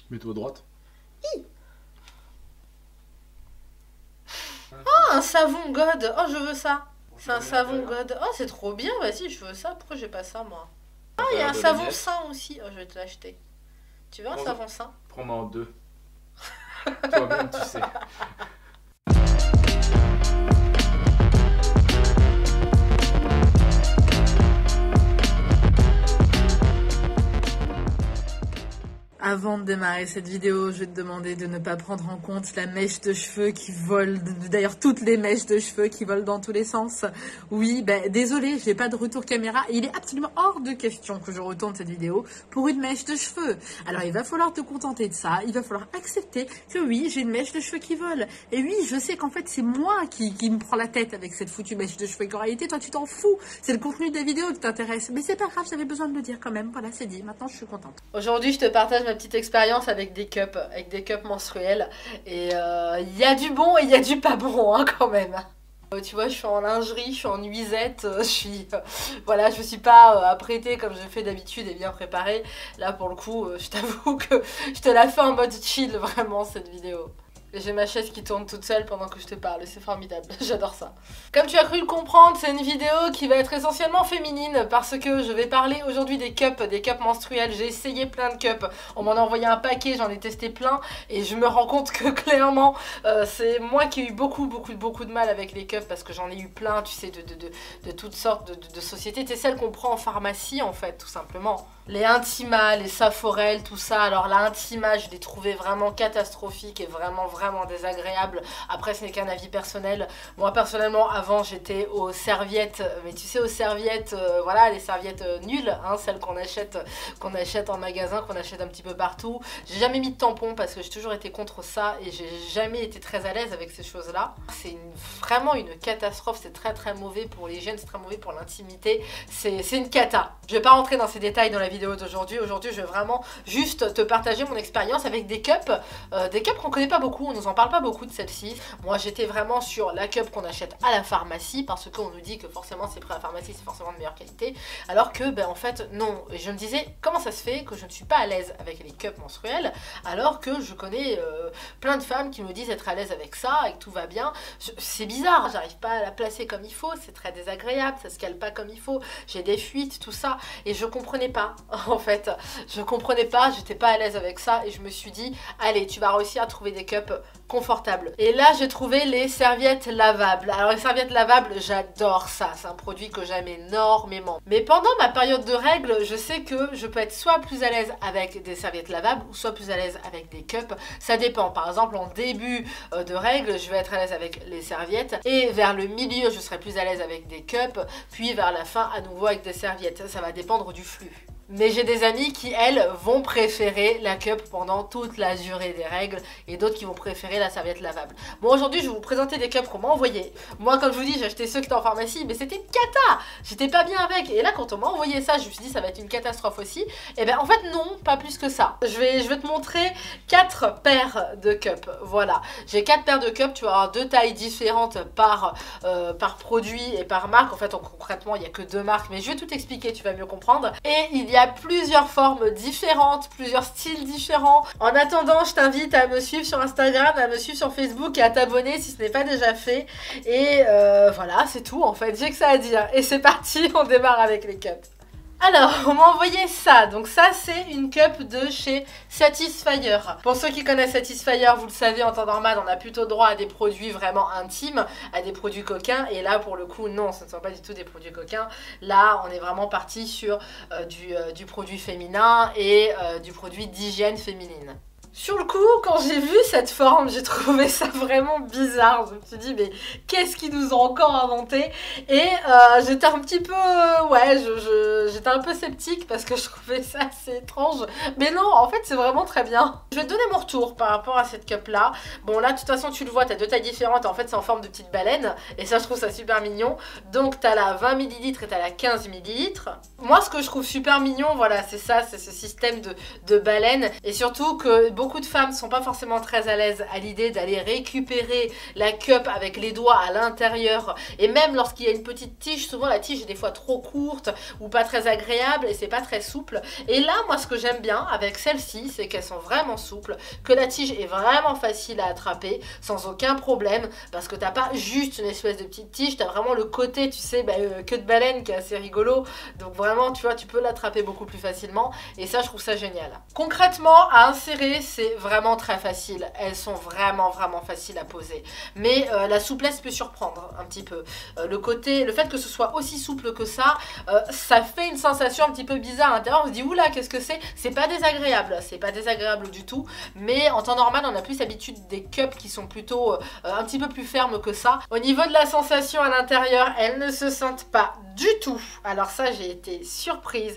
Mets-toi à droite. Oh, un savon God. Oh, je veux ça. C'est un savon God. Oh, c'est trop bien. Vas-y, je veux ça. Pourquoi j'ai pas ça, moi? Ah, il y a un savon sain aussi. Oh, je vais te l'acheter. Tu veux un savon sain? Prends-moi en deux. Toi-même, tu sais. Avant de démarrer cette vidéo, je vais te demander de ne pas prendre en compte la mèche de cheveux qui vole, d'ailleurs toutes les mèches de cheveux qui volent dans tous les sens. Oui, ben désolé, j'ai pas de retour caméra et il est absolument hors de question que je retourne cette vidéo pour une mèche de cheveux. Alors il va falloir te contenter de ça, il va falloir accepter que oui, j'ai une mèche de cheveux qui vole. Et oui, je sais qu'en fait c'est moi qui me prend la tête avec cette foutue mèche de cheveux et qu'en réalité toi tu t'en fous, c'est le contenu de la vidéo qui t'intéresse. Mais c'est pas grave, j'avais besoin de le dire quand même, voilà c'est dit, maintenant je suis contente. Aujourd'hui je te partage ma petite expérience avec des cups menstruels. Et il y a du bon et il y a du pas bon hein, quand même. Tu vois, je suis en lingerie, je suis en nuisette, je suis... voilà, je me suis pas apprêtée comme je fais d'habitude et bien préparée. Là, pour le coup, je t'avoue que je te la fais en mode chill, vraiment, cette vidéo. J'ai ma chaise qui tourne toute seule pendant que je te parle et c'est formidable, j'adore ça. Comme tu as cru le comprendre, c'est une vidéo qui va être essentiellement féminine parce que je vais parler aujourd'hui des cups menstruels. J'ai essayé plein de cups, on m'en a envoyé un paquet, j'en ai testé plein et je me rends compte que clairement c'est moi qui ai eu beaucoup de mal avec les cups parce que j'en ai eu plein, tu sais, de toutes sortes de sociétés. C'est celles qu'on prend en pharmacie en fait, tout simplement. Les Intima, les Saforel, tout ça. Alors la Intima, je l'ai trouvé vraiment catastrophique et vraiment désagréable. Après, ce n'est qu'un avis personnel. Moi, personnellement, avant, j'étais aux serviettes. Mais tu sais, aux serviettes, voilà, les serviettes nulles, hein, celles qu'on achète en magasin, qu'on achète un petit peu partout. J'ai jamais mis de tampon parce que j'ai toujours été contre ça et j'ai jamais été très à l'aise avec ces choses-là. C'est vraiment une catastrophe. C'est très mauvais pour l'hygiène, c'est très mauvais pour l'intimité. C'est une cata. Je vais pas rentrer dans ces détails dans la vidéo d'aujourd'hui. Aujourd'hui, je vais vraiment juste te partager mon expérience avec des cups qu'on connaît pas beaucoup, on nous en parle pas beaucoup de celle-ci. Moi, j'étais vraiment sur la cup qu'on achète à la pharmacie parce qu'on nous dit que forcément c'est pris à la pharmacie, c'est forcément de meilleure qualité. Alors que, ben en fait, non. Et je me disais, comment ça se fait que je ne suis pas à l'aise avec les cups menstruels alors que je connais plein de femmes qui me disent être à l'aise avec ça et que tout va bien. C'est bizarre, j'arrive pas à la placer comme il faut, c'est très désagréable, ça se cale pas comme il faut, j'ai des fuites, tout ça. Et je comprenais pas. En fait, je comprenais pas, j'étais pas à l'aise avec ça et je me suis dit, allez, tu vas réussir à trouver des cups confortables. Et là, j'ai trouvé les serviettes lavables. Alors les serviettes lavables, j'adore ça, c'est un produit que j'aime énormément. Mais pendant ma période de règles, je sais que je peux être soit plus à l'aise avec des serviettes lavables ou soit plus à l'aise avec des cups. Ça dépend. Par exemple, en début de règles, je vais être à l'aise avec les serviettes et vers le milieu, je serai plus à l'aise avec des cups, puis vers la fin, à nouveau avec des serviettes. Ça va dépendre du flux. Mais j'ai des amies qui, elles, vont préférer la cup pendant toute la durée des règles et d'autres qui vont préférer la serviette lavable. Bon, aujourd'hui, je vais vous présenter des cups qu'on m'a envoyés. Moi, comme je vous dis, j'ai acheté ceux qui étaient en pharmacie, mais c'était une cata. J'étais pas bien avec. Et là, quand on m'a envoyé ça, je me suis dit, ça va être une catastrophe aussi. Et ben, en fait, non, pas plus que ça. Je vais te montrer 4 paires de cups. Voilà. J'ai 4 paires de cups. Tu vas avoir 2 tailles différentes par produit et par marque. En fait, concrètement, il n'y a que 2 marques, mais je vais tout expliquer, tu vas mieux comprendre. Et il y a plusieurs formes différentes, plusieurs styles différents. En attendant, je t'invite à me suivre sur Instagram, à me suivre sur Facebook et à t'abonner si ce n'est pas déjà fait. Et voilà, c'est tout en fait, j'ai que ça à dire. Et c'est parti, on démarre avec les cups. Alors, on m'a envoyé ça. Donc ça, c'est une cup de chez Satisfyer. Pour ceux qui connaissent Satisfyer, vous le savez, en temps normal, on a plutôt droit à des produits vraiment intimes, à des produits coquins. Et là, pour le coup, non, ce ne sont pas du tout des produits coquins. Là, on est vraiment parti sur du produit féminin et du produit d'hygiène féminine. Sur le coup, quand j'ai vu cette forme, j'ai trouvé ça vraiment bizarre. Je me suis dit, mais qu'est-ce qu'ils nous ont encore inventé? Et j'étais un petit peu... ouais, j'étais un peu sceptique parce que je trouvais ça assez étrange. Mais non, en fait, c'est vraiment très bien. Je vais te donner mon retour par rapport à cette cup-là. Bon, là, de toute façon, tu le vois, t'as 2 tailles différentes. En fait, c'est en forme de petite baleine. Et ça, je trouve ça super mignon. Donc, t'as la 20 ml et t'as la 15 ml. Moi, ce que je trouve super mignon, voilà, c'est ça, c'est ce système de baleine. Et surtout que beaucoup beaucoup de femmes sont pas forcément très à l'aise à l'idée d'aller récupérer la cup avec les doigts à l'intérieur. Et même lorsqu'il y a une petite tige, souvent la tige est des fois trop courte ou pas très agréable et c'est pas très souple. Et là, moi, ce que j'aime bien avec celles-ci, c'est qu'elles sont vraiment souples, que la tige est vraiment facile à attraper sans aucun problème, parce que t'as pas juste une espèce de petite tige, t'as vraiment le côté, tu sais, queue de baleine qui est assez rigolo. Donc vraiment, tu vois, tu peux l'attraper beaucoup plus facilement. Et ça, je trouve ça génial. Concrètement, à insérer, c'est vraiment très facile. Elles sont vraiment faciles à poser. Mais la souplesse peut surprendre un petit peu. Le fait que ce soit aussi souple que ça fait une sensation un petit peu bizarre à l'intérieur. On se dit, oula, qu'est-ce que c'est? C'est pas désagréable. C'est pas désagréable du tout. Mais en temps normal, on a plus l'habitude des cups qui sont plutôt un petit peu plus fermes que ça. Au niveau de la sensation à l'intérieur, elles ne se sentent pas du tout. Alors ça, j'ai été surprise.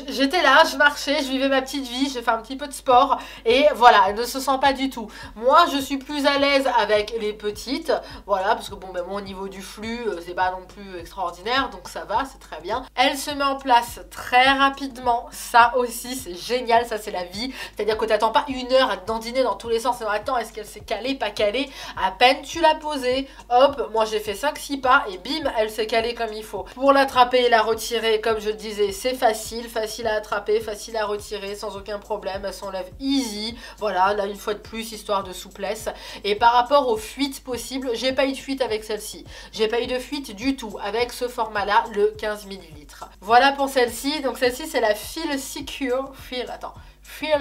J'étais là, je marchais, je vivais ma petite vie, j'ai fait un petit peu de sport et voilà, elle ne se sent pas du tout. Moi, je suis plus à l'aise avec les petites, voilà, parce que bon, moi, au niveau du flux, c'est pas non plus extraordinaire, donc ça va, c'est très bien. Elle se met en place très rapidement, ça aussi, c'est génial, ça c'est la vie. C'est-à-dire que t'attends pas une heure à te dandiner dans tous les sens. Attends, est-ce qu'elle s'est calée, pas calée? À peine tu l'as posée, hop, moi j'ai fait 5-6 pas et bim, elle s'est calée comme il faut. Pour l'attraper et la retirer, comme je le disais, c'est facile à attraper, facile à retirer, sans aucun problème, elle s'enlève easy. Voilà, là une fois de plus, histoire de souplesse. Et par rapport aux fuites possibles, j'ai pas eu de fuite avec celle-ci. J'ai pas eu de fuite du tout avec ce format-là, le 15 ml. Voilà pour celle-ci. Donc celle-ci, c'est la Feel Secure. Feel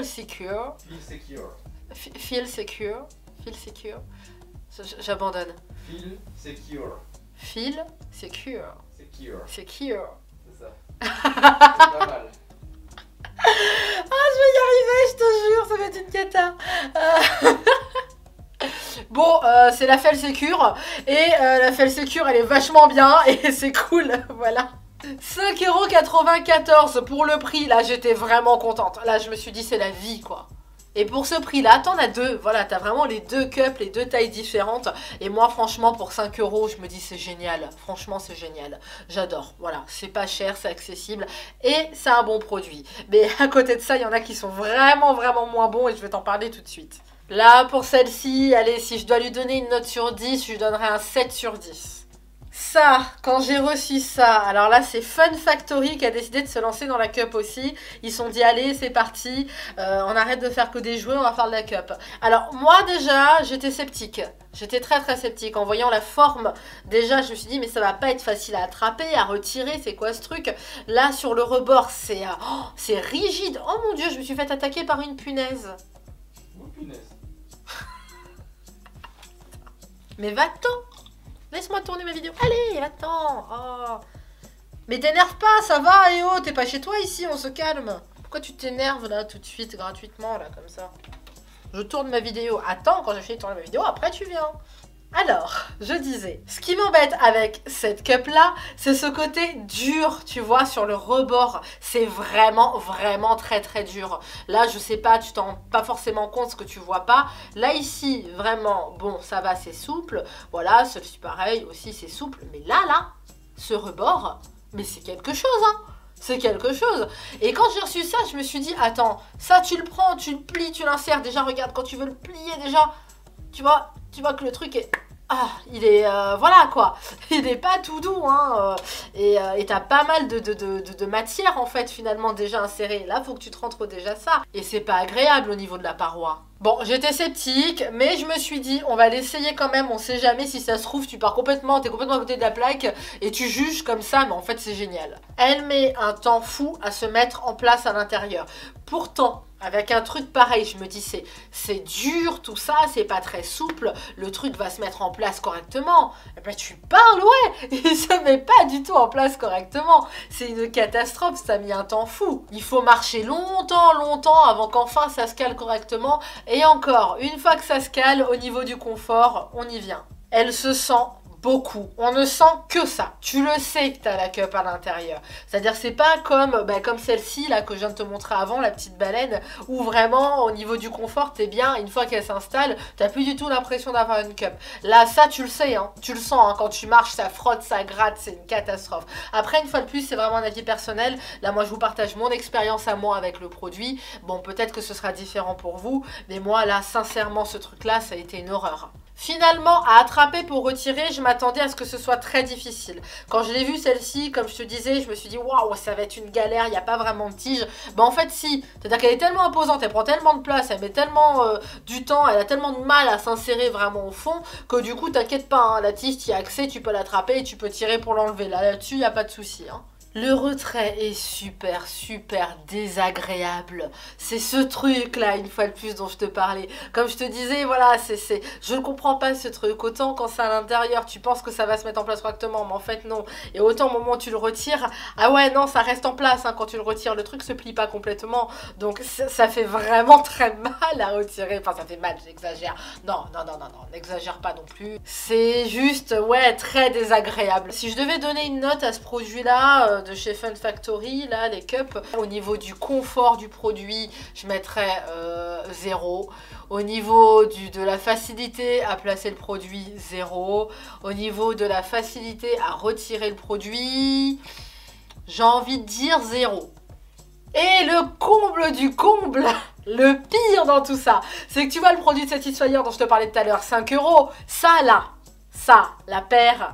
Secure. J'abandonne. Feel Secure. Secure. C'est ça. C'est pas mal. Ah, je vais y arriver, je te jure, ça va être une cata. Bon, c'est la Feel Secure. Et la Feel Secure, elle est vachement bien et c'est cool, voilà. 5,94 € pour le prix. Là, j'étais vraiment contente. Là, je me suis dit, c'est la vie, quoi. Et pour ce prix-là, t'en as deux. Voilà, t'as vraiment les deux cups, les deux tailles différentes. Et moi, franchement, pour 5 €, je me dis c'est génial. Franchement, c'est génial. J'adore. Voilà, c'est pas cher, c'est accessible. Et c'est un bon produit. Mais à côté de ça, il y en a qui sont vraiment moins bons. Et je vais t'en parler tout de suite. Là, pour celle-ci, allez, si je dois lui donner une note sur 10, je lui donnerai un 7 sur 10. Ça, quand j'ai reçu ça, alors là c'est Fun Factory qui a décidé de se lancer dans la cup aussi. Ils se sont dit allez c'est parti, on arrête de faire que des jouets, on va faire de la cup. Alors moi déjà j'étais sceptique, j'étais très sceptique en voyant la forme. Déjà je me suis dit mais ça va pas être facile à attraper, à retirer, c'est quoi ce truc? Là sur le rebord c'est rigide, oh mon dieu je me suis fait attaquer par une punaise. Oh punaise. Mais va-t'en! Laisse-moi tourner ma vidéo. Allez, attends. Oh. Mais t'énerve pas, ça va, et oh, t'es pas chez toi ici, on se calme. Pourquoi tu t'énerves là tout de suite, gratuitement, là, comme ça? Je tourne ma vidéo. Attends, quand j'ai fini de tourner ma vidéo, après tu viens. Alors, je disais, ce qui m'embête avec cette cup-là, c'est ce côté dur, tu vois, sur le rebord. C'est vraiment très dur. Là, je sais pas, tu t'en rends pas forcément compte ce que tu vois pas. Là, ici, vraiment, bon, ça va, c'est souple. Voilà, celle-ci, pareil, aussi, c'est souple. Mais là, ce rebord, mais c'est quelque chose, hein. C'est quelque chose. Et quand j'ai reçu ça, je me suis dit, attends, ça, tu le prends, tu le plies, tu l'insères. Déjà, regarde, quand tu veux le plier, déjà, tu vois que le truc est... Ah, il est... voilà, quoi. Il n'est pas tout doux, hein. Et t'as pas mal de matière, en fait, finalement, déjà insérée. Là, faut que tu te rentres déjà ça. Et c'est pas agréable au niveau de la paroi. Bon, j'étais sceptique, mais je me suis dit, on va l'essayer quand même. On sait jamais si ça se trouve, t'es complètement à côté de la plaque et tu juges comme ça, mais en fait, c'est génial. Elle met un temps fou à se mettre en place à l'intérieur. Pourtant... avec un truc pareil, je me dis c'est dur tout ça, c'est pas très souple, le truc va se mettre en place correctement. Eh ben tu parles, ouais, il se met pas du tout en place correctement. C'est une catastrophe, ça a mis un temps fou. Il faut marcher longtemps avant qu'enfin ça se cale correctement. Et encore, une fois que ça se cale, au niveau du confort, on y vient. Elle se sent beaucoup. On ne sent que ça. Tu le sais que tu as la cup à l'intérieur. C'est-à-dire c'est pas comme, comme celle-ci là que je viens de te montrer avant, la petite baleine, où vraiment au niveau du confort, t'es bien, une fois qu'elle s'installe, t'as plus du tout l'impression d'avoir une cup. Là, ça tu le sais, hein. Tu le sens, hein. Quand tu marches, ça frotte, ça gratte, c'est une catastrophe. Après, une fois de plus, c'est vraiment un avis personnel. Là, moi, je vous partage mon expérience à moi avec le produit. Bon, peut-être que ce sera différent pour vous, mais moi, là, sincèrement, ce truc-là, ça a été une horreur. Finalement, à attraper pour retirer, je m'attendais à ce que ce soit très difficile. Quand je l'ai vue celle-ci, comme je te disais, je me suis dit waouh, ça va être une galère, il n'y a pas vraiment de tige. En fait si, c'est-à-dire qu'elle est tellement imposante, elle prend tellement de place, elle met tellement du temps, elle a tellement de mal à s'insérer vraiment au fond, que du coup t'inquiète pas, hein, la tige, tu y as accès, tu peux l'attraper et tu peux tirer pour l'enlever. Là-dessus, il n'y a pas de souci. Hein. Le retrait est super désagréable. C'est ce truc là, une fois de plus, dont je te parlais. Comme je te disais, voilà, je ne comprends pas ce truc. Autant quand c'est à l'intérieur, tu penses que ça va se mettre en place correctement, mais en fait non. Et autant au moment où tu le retires, ah ouais, non, ça reste en place. Hein, quand tu le retires, le truc se plie pas complètement. Donc ça fait vraiment très mal à retirer. Enfin, ça fait mal, j'exagère. Non, n'exagère pas non plus. C'est juste, ouais, très désagréable. Si je devais donner une note à ce produit-là, de chez Fun Factory, là, les cups, au niveau du confort du produit, je mettrais 0. Au niveau de la facilité à placer le produit, 0. Au niveau de la facilité à retirer le produit, j'ai envie de dire 0. Et le comble du comble, le pire dans tout ça, c'est que tu vois le produit de Satisfyer dont je te parlais tout à l'heure, 5 €, ça là, la paire,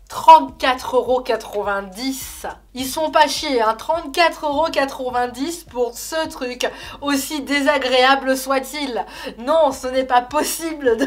34,90 €. Ils sont pas chiés, hein. 34,90 € pour ce truc, aussi désagréable soit-il. Non, ce n'est pas possible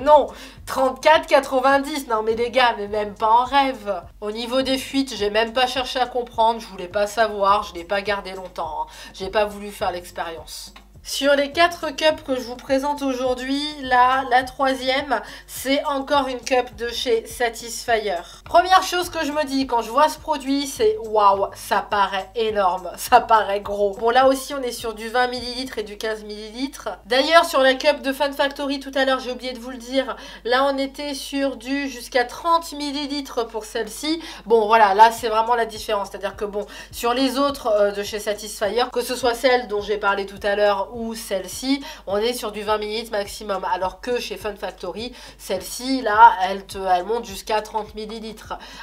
non. 34,90 €. Non mais les gars, mais même pas en rêve. Au niveau des fuites, j'ai même pas cherché à comprendre, je voulais pas savoir, je l'ai pas gardé longtemps. Hein. J'ai pas voulu faire l'expérience. Sur les 4 cups que je vous présente aujourd'hui, là, la troisième, c'est encore une cup de chez Satisfyer. Première chose que je me dis quand je vois ce produit, c'est waouh, ça paraît énorme, ça paraît gros. Bon, là aussi, on est sur du 20 ml et du 15 ml. D'ailleurs, sur la cup de Fun Factory, tout à l'heure, j'ai oublié de vous le dire, là, on était sur du jusqu'à 30 ml pour celle-ci. Bon, voilà, là, c'est vraiment la différence. C'est-à-dire que, bon, sur les autres de chez Satisfyer, que ce soit celle dont j'ai parlé tout à l'heure ou celle-ci, on est sur du 20 ml maximum, alors que chez Fun Factory, celle-ci là, elle monte jusqu'à 30 ml,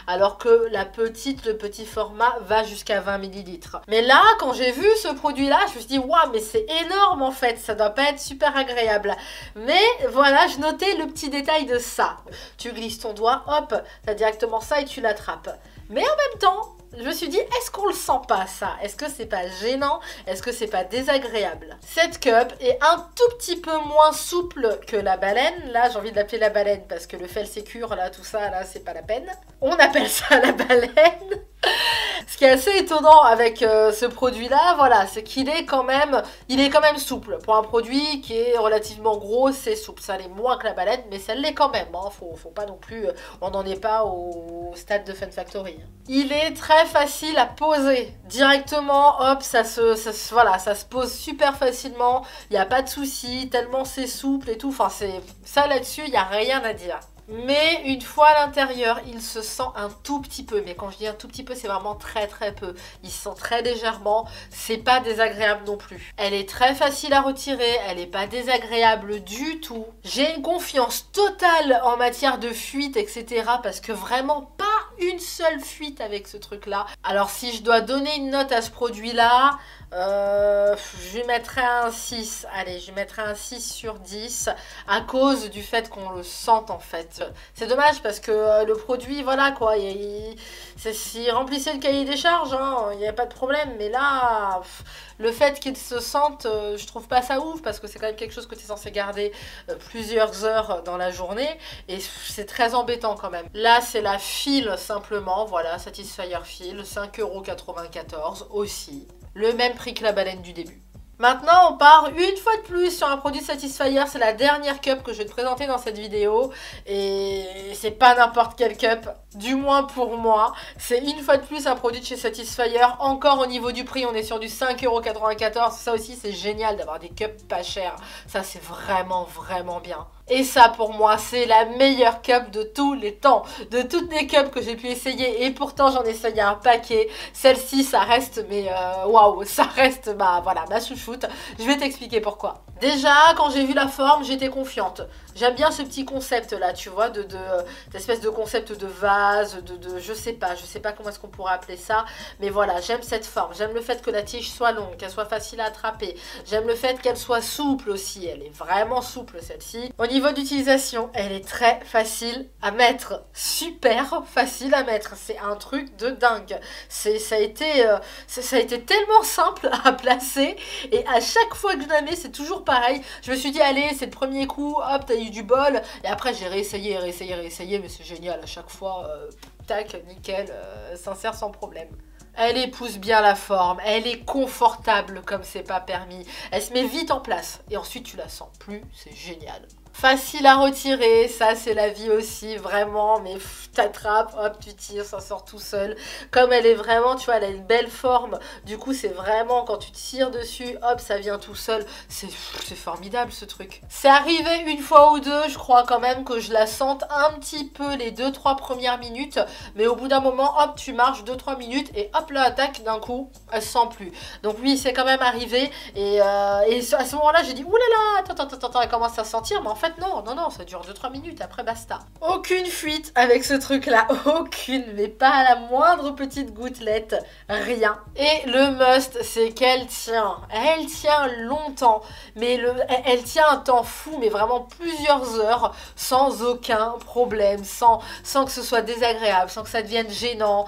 alors que le petit format va jusqu'à 20 ml. Mais là, quand j'ai vu ce produit-là, je me suis dit, waouh, mais c'est énorme en fait, ça doit pas être super agréable. Mais voilà, je notais le petit détail de ça. Tu glisses ton doigt, hop, t'as directement ça et tu l'attrapes. Mais en même temps, je me suis dit, est-ce qu'on le sent pas ça? Est-ce que c'est pas gênant? Est-ce que c'est pas désagréable? Cette cup est un tout petit peu moins souple que la baleine. Là, j'ai envie de l'appeler la baleine parce que le Felsécure, là, tout ça, là, c'est pas la peine. On appelle ça la baleine. Ce qui est assez étonnant avec ce produit-là, voilà, c'est qu'il est quand même souple. Pour un produit qui est relativement gros, c'est souple. Ça l'est moins que la baleine, mais ça l'est quand même. Hein. Faut pas non plus, on n'en est pas au stade de Fun Factory. Il est très facile à poser. Directement, hop, ça se pose super facilement. Il n'y a pas de souci, tellement c'est souple et tout. Enfin, ça là-dessus, il n'y a rien à dire. Mais une fois à l'intérieur, il se sent un tout petit peu. Mais quand je dis un tout petit peu, c'est vraiment très peu. Il se sent très légèrement. C'est pas désagréable non plus. Elle est très facile à retirer. Elle est pas désagréable du tout. J'ai une confiance totale en matière de fuite, etc. Parce que vraiment pas une seule fuite avec ce truc-là. Alors si je dois donner une note à ce produit-là, je lui mettrais un 6. Allez, je lui mettrais un 6 sur 10 à cause du fait qu'on le sente en fait. C'est dommage parce que le produit, voilà quoi, il remplissait le cahier des charges, hein, il n'y avait pas de problème. Mais là, le fait qu'il se sente, je trouve pas ça ouf parce que c'est quand même quelque chose que tu es censé garder plusieurs heures dans la journée et c'est très embêtant quand même. Là, c'est la file simplement, voilà, Satisfyer file, 5,94 € aussi. Le même prix que la baleine du début. Maintenant, on part une fois de plus sur un produit Satisfyer. C'est la dernière cup que je vais te présenter dans cette vidéo. Et c'est pas n'importe quelle cup, du moins pour moi. C'est une fois de plus un produit de chez Satisfyer. Encore au niveau du prix, on est sur du 5,94 €. Ça aussi, c'est génial d'avoir des cups pas chers. Ça, c'est vraiment, vraiment bien. Et ça, pour moi, c'est la meilleure cup de tous les temps. De toutes les cups que j'ai pu essayer. Et pourtant, j'en ai essayé un paquet. Celle-ci, ça reste, mais waouh, ça reste ma chouchoute. Je vais t'expliquer pourquoi. Déjà, quand j'ai vu la forme, j'étais confiante. J'aime bien ce petit concept là, tu vois, d'espèce de concept de vase, je sais pas comment est-ce qu'on pourrait appeler ça, mais voilà, j'aime cette forme, j'aime le fait que la tige soit longue, qu'elle soit facile à attraper, j'aime le fait qu'elle soit souple aussi, elle est vraiment souple celle-ci. Au niveau d'utilisation, elle est très facile à mettre, super facile à mettre, c'est un truc de dingue. Ça a été tellement simple à placer, et à chaque fois que je la mets, c'est toujours pareil. Je me suis dit, allez, c'est le premier coup, hop, t'as eu du bol. Et après, j'ai réessayé, mais c'est génial. À chaque fois, tac, nickel, sincère, sans problème. Elle épouse bien la forme, elle est confortable comme c'est pas permis. Elle se met vite en place. Et ensuite, tu la sens plus, c'est génial. Facile à retirer, ça c'est la vie aussi, vraiment, mais t'attrapes, hop, tu tires, ça sort tout seul. Comme elle est vraiment, tu vois, elle a une belle forme, du coup c'est vraiment, quand tu tires dessus, hop, ça vient tout seul. C'est formidable ce truc. C'est arrivé une fois ou deux, je crois quand même que je la sente un petit peu les 2-3 premières minutes, mais au bout d'un moment, hop, tu marches 2-3 minutes et hop, là, attaque d'un coup, elle se sent plus. Donc oui, c'est quand même arrivé, et à ce moment-là, j'ai dit, oulala, attends, elle commence à sentir, mais en fait, non, ça dure 2-3 minutes, après basta. Aucune fuite avec ce truc-là, aucune, mais pas la moindre petite gouttelette, rien. Et le must, c'est qu'elle tient. Elle tient longtemps, mais elle tient un temps fou, mais vraiment plusieurs heures, sans aucun problème, sans que ce soit désagréable, sans que ça devienne gênant,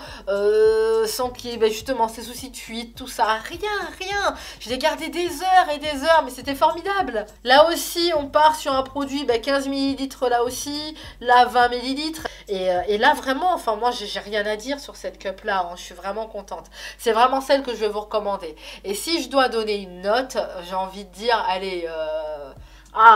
sans qu'il y ait justement ces soucis de fuite, tout ça, rien. Je l'ai gardé des heures et des heures, mais c'était formidable. Là aussi, on part sur un produit 15 ml là aussi, là 20 ml. Et là vraiment, enfin moi j'ai rien à dire sur cette cup là, hein, je suis vraiment contente. C'est vraiment celle que je vais vous recommander. Et si je dois donner une note, j'ai envie de dire, allez...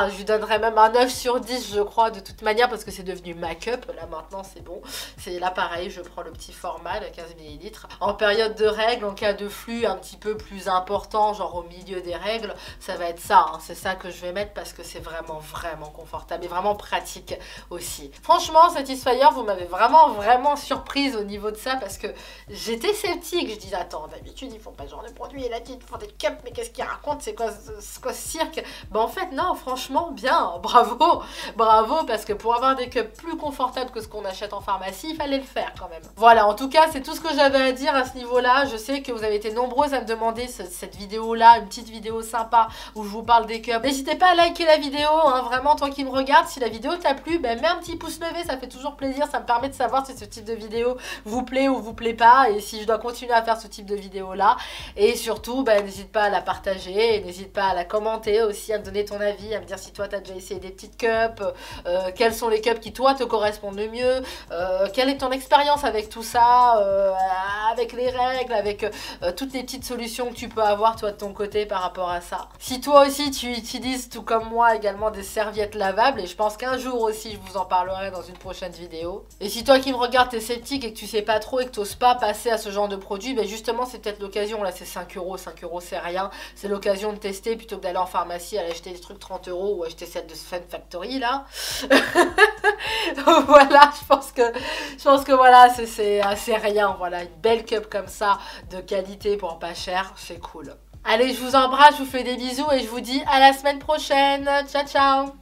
je lui donnerais même un 9 sur 10, je crois, de toute manière, parce que c'est devenu ma cup. Là, maintenant, c'est bon. C'est là, pareil, je prends le petit format, le 15 ml. En période de règles, en cas de flux un petit peu plus important, genre au milieu des règles, ça va être ça. Hein. C'est ça que je vais mettre parce que c'est vraiment, vraiment confortable et vraiment pratique aussi. Franchement, Satisfyer, vous m'avez vraiment, vraiment surprise au niveau de ça parce que j'étais sceptique. Je disais, attends, d'habitude, ils font pas ce genre de produit. Et là, ils font des cups, mais qu'est-ce qu'ils racontent? C'est quoi ce cirque? En fait, non, franchement, bien, bravo, parce que pour avoir des cups plus confortables que ce qu'on achète en pharmacie, il fallait le faire quand même. Voilà, en tout cas, c'est tout ce que j'avais à dire à ce niveau-là. Je sais que vous avez été nombreuses à me demander cette vidéo-là, une petite vidéo sympa où je vous parle des cups. N'hésitez pas à liker la vidéo, hein, vraiment, toi qui me regardes, si la vidéo t'a plu, mets un petit pouce levé, ça fait toujours plaisir, ça me permet de savoir si ce type de vidéo vous plaît ou vous plaît pas, et si je dois continuer à faire ce type de vidéo-là. Et surtout, n'hésite pas à la partager, n'hésite pas à la commenter aussi, à me donner ton avis, à me dire si toi, tu as déjà essayé des petites cups, quelles sont les cups qui, toi, te correspondent le mieux, quelle est ton expérience avec tout ça, avec les règles, avec toutes les petites solutions que tu peux avoir, toi, de ton côté, par rapport à ça. Si toi aussi, tu utilises, tout comme moi, également des serviettes lavables, et je pense qu'un jour aussi, je vous en parlerai dans une prochaine vidéo. Et si toi qui me regardes, t'es sceptique et que tu sais pas trop et que t'oses pas passer à ce genre de produit, justement, c'est peut-être l'occasion, là, c'est 5 €, 5 € c'est rien, c'est l'occasion de tester plutôt que d'aller en pharmacie, aller acheter des trucs 30 € ou acheter celle de Fun Factory là. Voilà, je pense que voilà, c'est rien. Voilà, une belle cup comme ça de qualité pour pas cher, c'est cool. Allez, je vous embrasse, je vous fais des bisous et je vous dis à la semaine prochaine. Ciao, ciao.